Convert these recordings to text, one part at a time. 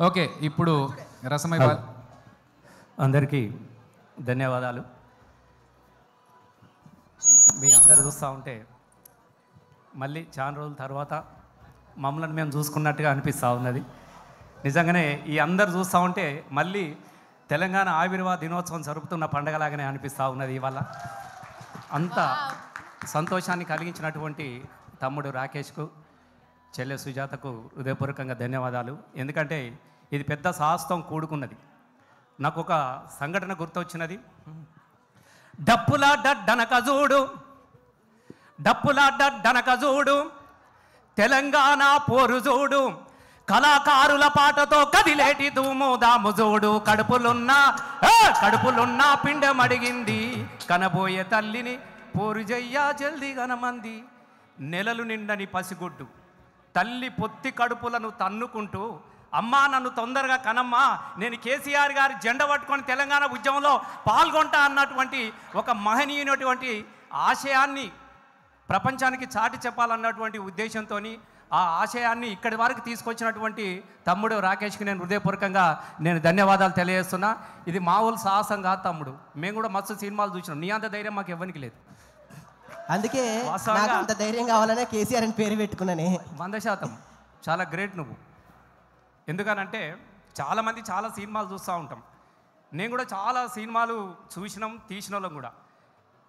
Okay, ఇప్పుడు రసమై అందరికీ ధన్యవాదాలు. మీ అందరు చూస్తూ ఉంటే మళ్ళీ చాలా రోజుల తర్వాత మమ్మల్ని మేము చూసుకున్నట్టుగా అనిపిస్తూ ఉన్నది. నిజంగానే ఈ అందరు చూస్తూ ఉంటే మళ్ళీ తెలంగాణ ఆవిర్భావ దినోత్సవం జరుపుతున్న పండగలాగానే అనిపిస్తూ ఉన్నది. ఇవాళ అంత సంతోషాన్ని కలిగించినటువంటి తమ్ముడు రాకేష్కు, చెల్లె సుజాతకు హృదయపూర్వకంగా ధన్యవాదాలు. ఎందుకంటే ఇది పెద్ద సాహసం కూడుకున్నది. నాకు ఒక సంఘటన గుర్తొచ్చినది. డప్పుల చూడు తెలంగాణ పోరు చూడు, కళాకారుల పాటతో కదిలేటి ధూము దాము చూడు, కడుపులున్న పిండమడిగింది కనబోయే తల్లిని పోరు జయ్యా జల్ది గనమంది. నెలలు నిండని పసిగుడ్డు తల్లి పొత్తి కడుపులను తన్నుకుంటూ, అమ్మా నన్ను తొందరగా కనమ్మా, నేను కేసీఆర్ గారి జెండా పట్టుకొని తెలంగాణ ఉద్యమంలో పాల్గొంటా అన్నటువంటి ఒక మహనీయునటువంటి ఆశయాన్ని ప్రపంచానికి చాటి చెప్పాలన్నటువంటి ఉద్దేశంతో ఆ ఆశయాన్ని ఇక్కడి వరకు తీసుకొచ్చినటువంటి తమ్ముడు రాకేష్కి నేను హృదయపూర్వకంగా ధన్యవాదాలు తెలియజేస్తున్నా. ఇది మామూలు సాహసం కాదు తమ్ముడు, మేము కూడా మస్తు సినిమాలు చూసినాం. నీ అంత ధైర్యం మాకు ఇవ్వనికి లేదు. అందుకే నాకు అంత ధైర్యం కావాలనే కేసీఆర్ అని పేరు పెట్టుకున్నానే. 100% చాలా గ్రేట్ నువ్వు. ఎందుకనంటే చాలామంది చాలా సినిమాలు చూస్తూ ఉంటాం. నేను కూడా చాలా సినిమాలు చూసినాం, తీసిన వాళ్ళం కూడా.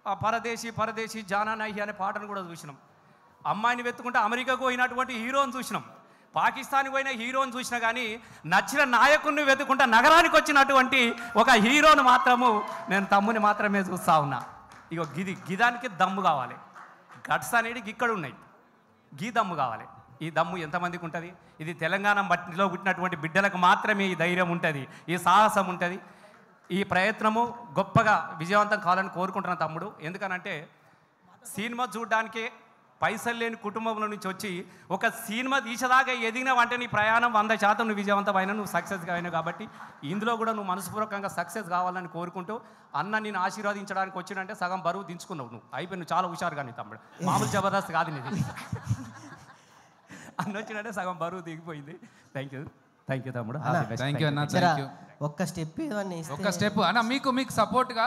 ఆ పరదేశీ జానా నహి అనే పాటను కూడా చూసినాం. అమ్మాయిని వెతుకుంటే అమెరికాకు పోయినటువంటి హీరోని చూసినాం, పాకిస్తాన్కి పోయిన హీరోని చూసినా. కానీ నచ్చిన నాయకుడిని వెతుకుంటే నగరానికి వచ్చినటువంటి ఒక హీరోని మాత్రము నేను తమ్ముని మాత్రమే చూస్తూ ఉన్నా. ఇగో గిదానికి దమ్ము కావాలి. గట్స్ అనేది ఇక్కడ ఉన్నాయి, గీ దమ్ము కావాలి. ఈ దమ్ము ఎంతమందికి ఉంటుంది? ఇది తెలంగాణ మట్టిలో పుట్టినటువంటి బిడ్డలకు మాత్రమే ఈ ధైర్యం ఉంటుంది, ఈ సాహసం ఉంటుంది. ఈ ప్రయత్నము గొప్పగా విజయవంతం కావాలని కోరుకుంటున్నాను తమ్ముడు. ఎందుకనంటే సినిమా చూడడానికే పైసలు లేని కుటుంబంలో నుంచి వచ్చి ఒక సినిమా తీసేదాకా ఎదిగిన అంటే నీ ప్రయాణం 100% నువ్వు విజయవంతమైన, నువ్వు సక్సెస్గా అయినావు. కాబట్టి ఇందులో కూడా నువ్వు మనస్పూర్వకంగా సక్సెస్ కావాలని కోరుకుంటూ, అన్న నేను ఆశీర్వదించడానికి వచ్చినంటే సగం బరువు దించుకున్నావు నువ్వు. అయిపోయి నువ్వు చాలా హుషారుగా నీ తమ్ముడు, మామూలు జబర్దస్త్ కాదు నీది. అన్న వచ్చినంటే సగం బరువు దిగిపోయింది. థ్యాంక్ యూ తమ్ముడు. థ్యాంక్ యూ అన్న. Thank you. ఒక్క స్టెప్ ఒక్క స్టెప్ అన్న, మీకు సపోర్ట్గా